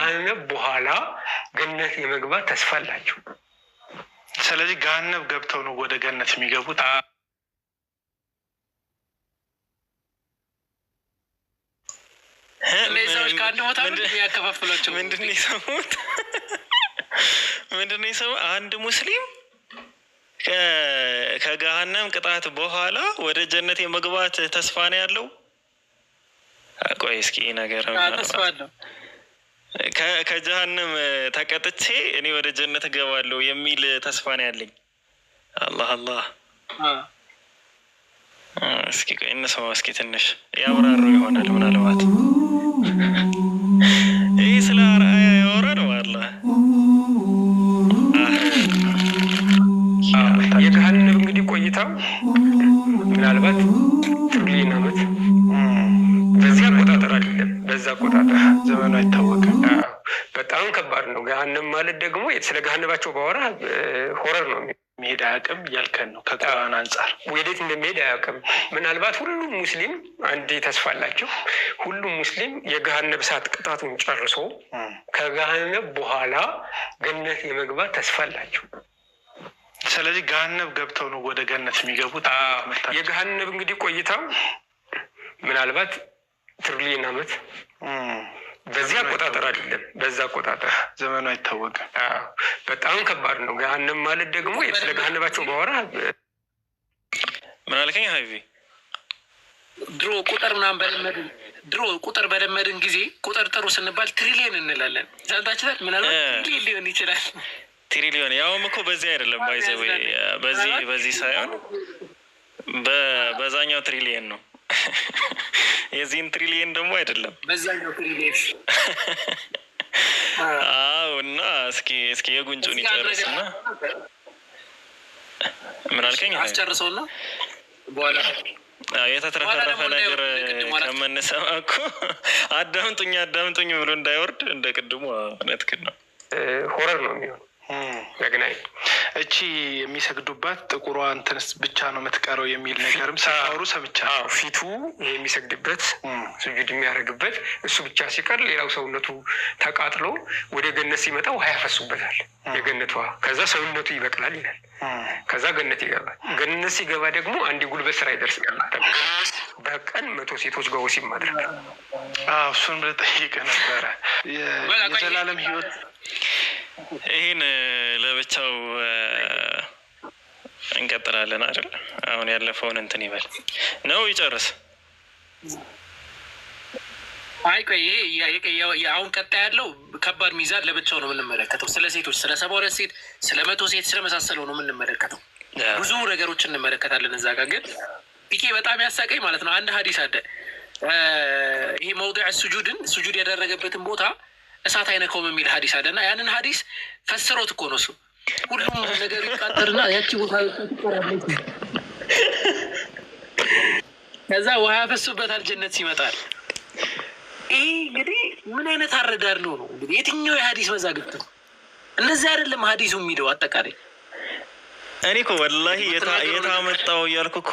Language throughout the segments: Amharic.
ከገሃነም በኋላ ገነት የመግባት ተስፋ አላቸው። ስለዚህ ገሃነም ገብተው ነው ወደ ገነት የሚገቡት። እነዚያዎች ከአንድ ቦታ የሚያከፋፍሏቸው ምንድን ነው የሰሙት? ምንድን ነው የሰሙት? አንድ ሙስሊም ከገሃነም ቅጣት በኋላ ወደ ጀነት የመግባት ተስፋ ነው ያለው። ቆይ እስኪ ነገር ተስፋ አለው። ከጀሃነም ተቀጥቼ እኔ ወደ ጀነት እገባለሁ የሚል ተስፋ ነው ያለኝ። አላህ አላህ። እስኪ ቆይ እንስማው። እስኪ ትንሽ ያወራሩ ይሆናል ምናልባት። ይህ ስለ አርአያ ያወራል አላህ። የገሃነም እንግዲህ ቆይታው ምናልባት ትሪሊየን ዓመት በዚህ አቆጣጠር አይደለም፣ በዛ አቆጣጠር ዘመኑ አይታወቅም። በጣም ከባድ ነው። ገሃነም ማለት ደግሞ ስለ ገሃነባቸው ባወራ ሆረር ነው። መሄድ አያውቅም እያልከን ነው። ከቁርአን አንጻር ወዴት እንደሚሄድ አያውቅም። ምናልባት ሁሉም ሙስሊም አንዴ ተስፋ አላቸው። ሁሉም ሙስሊም የገሃነም እሳት ቅጣቱን ጨርሶ ከገሃነም በኋላ ገነት የመግባት ተስፋ አላቸው። ስለዚህ ገሃነም ገብተው ነው ወደ ገነት የሚገቡት። የገሃነም እንግዲህ ቆይታው ምናልባት ትሪሊየን ዓመት በዚህ አቆጣጠር አይደለም፣ በዛ አቆጣጠር ዘመኑ አይታወቅም። በጣም ከባድ ነው። ገሃነም ማለት ደግሞ ስለ ገሃነባቸው ባወራ ምን አልከኝ ሀይቢ? ድሮ ቁጥር በለመድን ጊዜ ቁጥር ጥሩ ስንባል ትሪሊየን እንላለን። ዛንታችላል ምናልባት ትሪሊየን ሊሆን ይችላል። ትሪሊየን ያውም እኮ በዚህ አይደለም ባይዘው፣ በዚህ ሳይሆን በዛኛው ትሪሊየን ነው። የዚህን ትሪሊየን ደግሞ አይደለም በዛኛው ትሪሊየን። አዎ። እና እስኪ የጉንጩን ይጨርስና ምን አልከኝ? አስጨርሰውና በኋላ የተትረፈረፈ ነገር ከምንሰማ እኮ አዳምጡኝ ብሎ እንዳይወርድ እንደ ቅድሙ እውነትህን ነው። ሆረር ነው የሚሆነው። መግናኝ እቺ የሚሰግዱባት ጥቁሯ እንትንስ ብቻ ነው የምትቀረው የሚል ነገርም ሲያወሩ ሰምቻለሁ። ፊቱ የሚሰግድበት ስጁድ የሚያደርግበት እሱ ብቻ ሲቀር ሌላው ሰውነቱ ተቃጥሎ ወደ ገነት ሲመጣ ውሃ ያፈሱበታል። የገነት ውሃ። ከዛ ሰውነቱ ይበቅላል ይላል። ከዛ ገነት ይገባል። ገነት ሲገባ ደግሞ አንድ ጉልበት ስራ ይደርሳል። በቀን 100 ሴቶች ጋር ወሲብ ማድረግ። እሱን ብለህ ነበረ። የዘላለም ህይወት ይህን ለብቻው እንቀጥላለን አይደል? አሁን ያለፈውን እንትን ይበል ነው ይጨርስ። አይ ቆይ አሁን ቀጣይ ያለው ከባድ ሚዛን ለብቻው ነው የምንመለከተው። ስለ ሴቶች፣ ስለ 72 ሴት፣ ስለ 100 ሴት ስለመሳሰለው ነው የምንመለከተው። ብዙ ነገሮችን እንመለከታለን እዛ ጋር። ግን ይሄ በጣም ያሳቀኝ ማለት ነው። አንድ ሀዲስ አለ። ይሄ መውዲዕ ሱጁድ ያደረገበትን ቦታ እሳት አይነካውም የሚል ሀዲስ አለ እና ያንን ሀዲስ ፈስሮት እኮ ነው እሱ። ሁሉም ነገር ይቃጠርና ያቺ ቦታ ከዛ ውሃ ያፈሱበታል፣ ጀነት ይመጣል። ይህ እንግዲህ ምን አይነት አረዳድ ነው እንግዲህ? የትኛው የሀዲስ መዛግብት ነው? እነዚህ አይደለም ሀዲሱ የሚለው አጠቃላይ። እኔ እኮ ወላሂ የታመጣው እያልኩ እኮ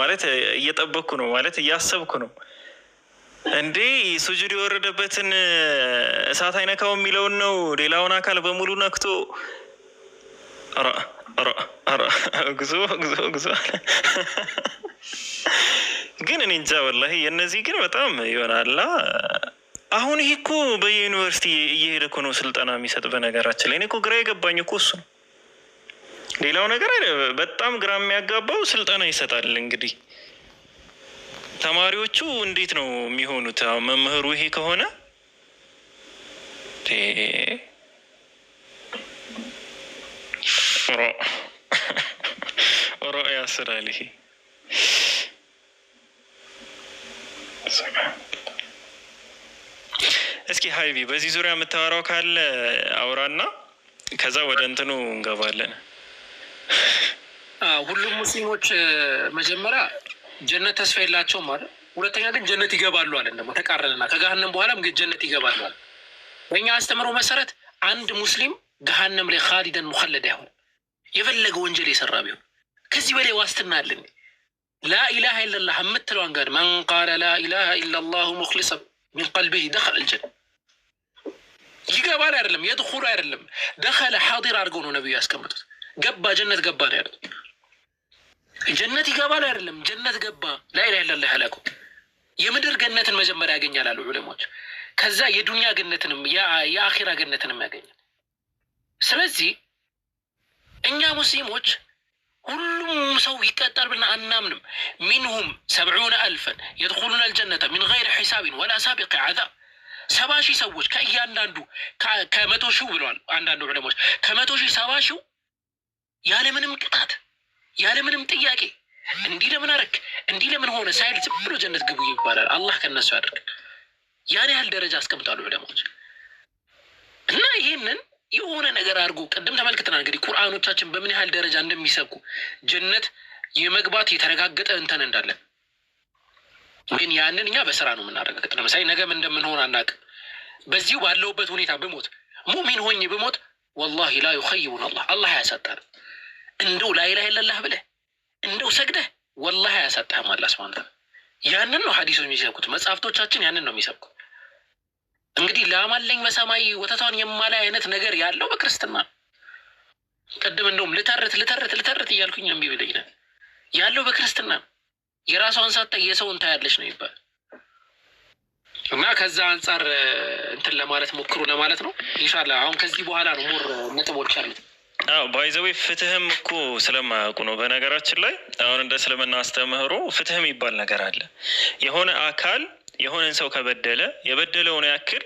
ማለት እየጠበቅኩ ነው ማለት እያሰብኩ ነው። እንዴ ሱጁድ የወረደበትን እሳት አይነካው የሚለውን ነው ሌላውን አካል በሙሉ ነክቶ ጉዞ ግን እኔ እንጃ ወላሂ። የእነዚህ ግን በጣም ይሆናላ። አሁን ይሄ እኮ በየዩኒቨርሲቲ እየሄደ እኮ ነው ስልጠና የሚሰጥ። በነገራችን ላይ እኔ እኮ ግራ የገባኝ እኮ እሱ ነው። ሌላው ነገር በጣም ግራ የሚያጋባው ስልጠና ይሰጣል። እንግዲህ ተማሪዎቹ እንዴት ነው የሚሆኑት? መምህሩ ይሄ ከሆነ ሮ ያስራል። ይሄ እስኪ ሀይቢ በዚህ ዙሪያ የምታወራው ካለ አውራና ከዛ ወደ እንትኑ እንገባለን። ሁሉም ሙስሊሞች መጀመሪያ ጀነት ተስፋ የላቸውም ማለት፣ ሁለተኛ ግን ጀነት ይገባሉ አለን። ደግሞ ተቃረነና ከገሃነም በኋላም ግን ጀነት ይገባሉ አለ። በእኛ አስተምሮ መሰረት አንድ ሙስሊም ገሃነም ላይ ኻሊደን ሙኸለድ አይሆን፣ የፈለገ ወንጀል የሰራ ቢሆን። ከዚህ በላይ ዋስትና አለን? ላኢላሃ ኢለላህ የምትለዋን ጋር መን ቃለ ላኢላሃ ኢለላሁ ሙኽሊሰን ሚን ቀልቢሂ ደኸለ አልጀነ ይገባል አይደለም፣ የድኹሉ አይደለም። ደኸለ ሐዲር አድርገው ነው ነብዩ ያስቀምጡት። ገባ ጀነት ገባ ነው ያሉት። ጀነት ይገባል አይደለም፣ ጀነት ገባ። ላኢላሀ ኢለላህ ያላቁ የምድር ገነትን መጀመሪያ ያገኛል አሉ ዑለሞች። ከዛ የዱንያ ገነትንም የአኺራ ገነትንም ያገኛል። ስለዚህ እኛ ሙስሊሞች ሁሉም ሰው ይቀጣል ብለን አናምንም። ሚንሁም 70,000 የድኹሉነ አልጀነተ ሚን ገይሪ ሒሳቢን ወላ ሳቢቅ ዐዛብ 70,000 ሰዎች ከእያንዳንዱ ከ100 ሺህ ብለዋል አንዳንድ ዑለሞች። ከ100 ሺህ 70,000 ያለምንም ቅጣት ያለምንም ጥያቄ እንዲህ ለምን አረክ እንዲህ ለምን ሆነ ሳይል ዝም ብሎ ጀነት ግቡ ይባላል። አላህ ከነሱ ያደርግ። ያን ያህል ደረጃ አስቀምጣሉ ዑለሞች። እና ይሄንን የሆነ ነገር አድርጎ ቅድም ተመልክተናል። እንግዲህ ቁርአኖቻችን በምን ያህል ደረጃ እንደሚሰብኩ ጀነት የመግባት የተረጋገጠ እንተን እንዳለን። ግን ያንን እኛ በስራ ነው የምናረጋግጥ። ለምሳሌ ነገም እንደምንሆን አናውቅም። በዚሁ ባለውበት ሁኔታ ብሞት ሙእሚን ሆኜ ብሞት ወላሂ ላ ዩኸይቡን አላህ ያሳጣል። እንደው ላኢላሀ ኢለላህ ብለህ እንደው ሰግደህ ወላሂ ያሳጣህም አላህ ሱብሓነሁ ወተዓላ። ያንን ነው ሐዲሶች የሚሰብኩት፣ መጽሐፍቶቻችን ያንን ነው የሚሰብኩት። እንግዲህ ላማለኝ በሰማይ ወተቷን የማላይ አይነት ነገር ያለው በክርስትና ቅድም እንደውም ልተርት እያልኩኝ እምቢ ብለኝ ነው ያለው በክርስትና የራሷን ሳታ የሰውን ታያለች ነው ይባል እና ከዛ አንጻር እንትን ለማለት ሞክሩ ለማለት ነው። ኢንሻአላህ አሁን ከዚህ በኋላ ነው ሞር ነጥቦች አሉት። ባይዘዌ ፍትህም እኮ ስለማያውቁ ነው። በነገራችን ላይ አሁን እንደ እስልምና አስተምህሮ ፍትህ የሚባል ነገር አለ። የሆነ አካል የሆነን ሰው ከበደለ የበደለውን ያክል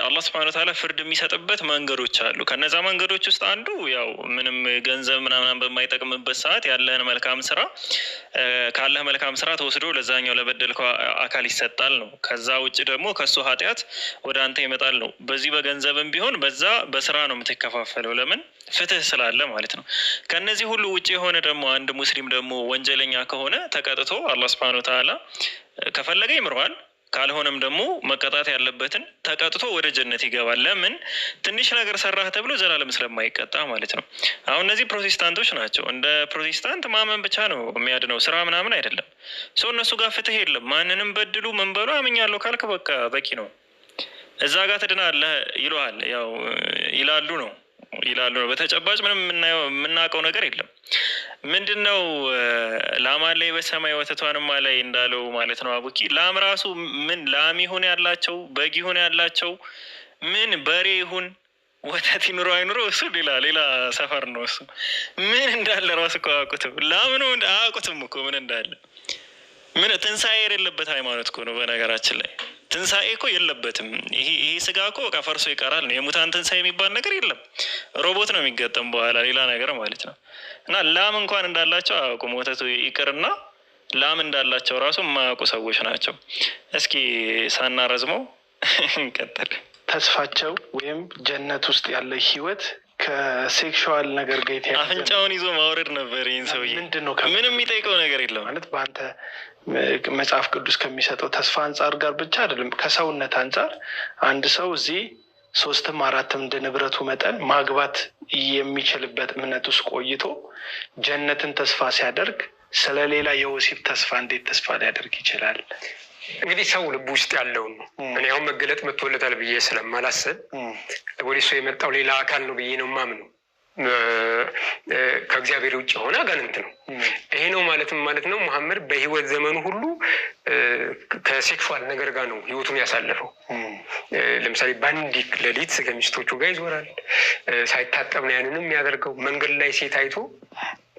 አላህ ሱብሓነሁ ወተዓላ ፍርድ የሚሰጥበት መንገዶች አሉ። ከነዛ መንገዶች ውስጥ አንዱ ያው ምንም ገንዘብ ምናምን በማይጠቅምበት ሰዓት ያለህን መልካም ስራ ካለህ መልካም ስራ ተወስዶ ለዛኛው ለበደልከው አካል ይሰጣል ነው። ከዛ ውጭ ደግሞ ከሱ ኃጢአት ወደ አንተ ይመጣል ነው። በዚህ በገንዘብም ቢሆን በዛ በስራ ነው የምትከፋፈለው። ለምን? ፍትህ ስላለ ማለት ነው። ከነዚህ ሁሉ ውጭ የሆነ ደግሞ አንድ ሙስሊም ደግሞ ወንጀለኛ ከሆነ ተቀጥቶ አላህ ሱብሓነሁ ወተዓላ ከፈለገ ይምረዋል፣ ካልሆነም ደግሞ መቀጣት ያለበትን ተቀጥቶ ወደ ጀነት ይገባል። ለምን? ትንሽ ነገር ሰራህ ተብሎ ዘላለም ስለማይቀጣ ማለት ነው። አሁን እነዚህ ፕሮቴስታንቶች ናቸው። እንደ ፕሮቴስታንት ማመን ብቻ ነው የሚያድነው፣ ስራ ምናምን አይደለም። ሰው እነሱ ጋር ፍትህ የለም። ማንንም በድሉ ምን በሉ አምኛለሁ ካልክ በቃ በቂ ነው። እዛ ጋር ትድናለህ ይሉሃል፣ ያው ይላሉ ነው። በተጨባጭ ምንም የምናውቀው ነገር የለም። ምንድነው ላም ላይ በሰማይ ወተቷንማ ላይ እንዳለው ማለት ነው። አቡኪ ላም ራሱ ምን ላም ይሁን ያላቸው በግ ይሁን ያላቸው ምን በሬ ይሁን ወተት ይኑሮ አይኑሮ እሱ ሌላ ሰፈር ነው። እሱ ምን እንዳለ ራሱ እኮ አያውቁትም። ላም ነው አያውቁትም እኮ ምን እንዳለ። ምን ትንሣኤ የሌለበት ሃይማኖት እኮ ነው። በነገራችን ላይ ትንሣኤ እኮ የለበትም። ይሄ ስጋ እኮ በቃ ፈርሶ ይቀራል ነው። የሙታን ትንሣኤ የሚባል ነገር የለም። ሮቦት ነው የሚገጠም በኋላ ሌላ ነገር ማለት ነው። እና ላም እንኳን እንዳላቸው አያውቁም። ወተቱ ይቅርና ላም እንዳላቸው ራሱ የማያውቁ ሰዎች ናቸው። እስኪ ሳናረዝመው እንቀጥል። ተስፋቸው ወይም ጀነት ውስጥ ያለ ህይወት ከሴክሹዋል ነገር ጋር የተያያዘ አፍንጫውን ይዞ ማውረድ ነበር። ይህን ሰውዬ ምንም የሚጠይቀው ነገር የለም ማለት በአንተ መጽሐፍ ቅዱስ ከሚሰጠው ተስፋ አንጻር ጋር ብቻ አይደለም፣ ከሰውነት አንጻር አንድ ሰው እዚህ 3ም 4ም እንደ ንብረቱ መጠን ማግባት የሚችልበት እምነት ውስጥ ቆይቶ ጀነትን ተስፋ ሲያደርግ ስለሌላ የወሲብ ተስፋ እንዴት ተስፋ ሊያደርግ ይችላል? እንግዲህ ሰው ልብ ውስጥ ያለውን ነው። እኔ አሁን መገለጥ መጥቶለታል ብዬ ስለማላስብ ወደ እሱ የመጣው ሌላ አካል ነው ብዬ ነው የማምነው። ከእግዚአብሔር ውጭ የሆነ አጋንንት ነው። ይሄ ነው ማለት ነው። መሐመድ በህይወት ዘመኑ ሁሉ ከሴክሹዋል ነገር ጋር ነው ህይወቱን ያሳለፈው። ለምሳሌ በአንድ ሌሊት ከሚስቶቹ ጋር ይዞራል። ሳይታጠብ ነው ያንንም ያደርገው። መንገድ ላይ ሴት አይቶ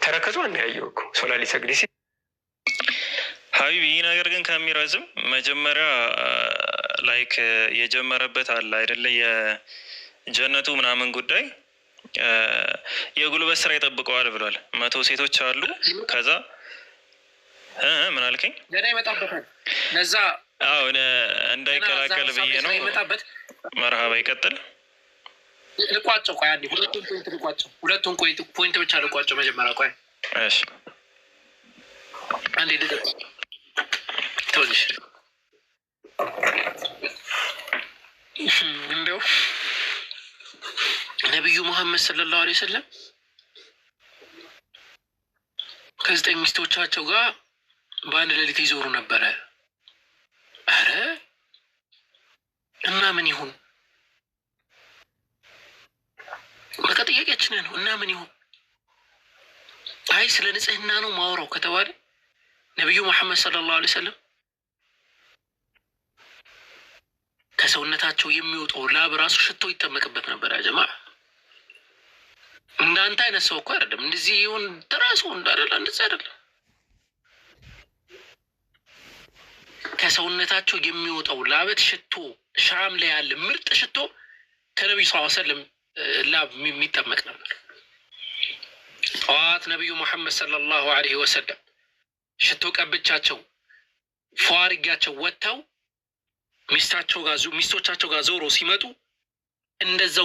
ተረከዙ አናያየው እኮ ሶላት ሊሰግድ ሲል ሀቢብ። ይህ ነገር ግን ከሚረዝም መጀመሪያ ላይክ የጀመረበት አለ አይደለ? የጀነቱ ምናምን ጉዳይ የጉልበት ስራ ይጠብቀዋል ብሏል። 100 ሴቶች አሉ። ከዛ ምን አልከኝ? ለዛ እንዳይቀላቀል ብዬ ነው። መርሃባ ይቀጥል። ልቋጨው ቆይ አንዴ፣ ሁለቱን ፖይንት ብቻ ልቋጨው መጀመሪያ። ቆይ እሺ አንዴ ልደቅ ትንሽ እንደው ነቢዩ መሐመድ ሰለላሁ ዐለይሂ ወሰለም ከ9 ሚስቶቻቸው ጋር በአንድ ሌሊት ይዞሩ ነበረ። አረ እና ምን ይሁን ጥያቄያችን ነው። እና ምን ይሁን? አይ ስለ ንጽህና ነው ማውራው ከተባለ ነቢዩ መሐመድ ሰለላሁ ዐለይሂ ወሰለም ከሰውነታቸው የሚወጣው ላብ ራሱ ሽቶ ይጠመቅበት ነበር። አጀማ እንዳንተ አይነት ሰው እኮ አይደለም እንደዚህ ይሁን ተራሱ እንዳደለ እንደዚህ አይደለም። ከሰውነታቸው የሚወጣው ላበት ሽቶ ሻም ላይ ያለ ምርጥ ሽቶ ከነቢዩ ሰለላሁ ዐለይሂ ወሰለም ላብ የሚጠመቅ ነበር። ጠዋት ነቢዩ መሐመድ ሰለላሁ ዐለይሂ ወሰለም ሽቶ ቀብቻቸው ፏርጋቸው ወጥተው ሚስቶቻቸው ጋር ዞሮ ሲመጡ እንደዛው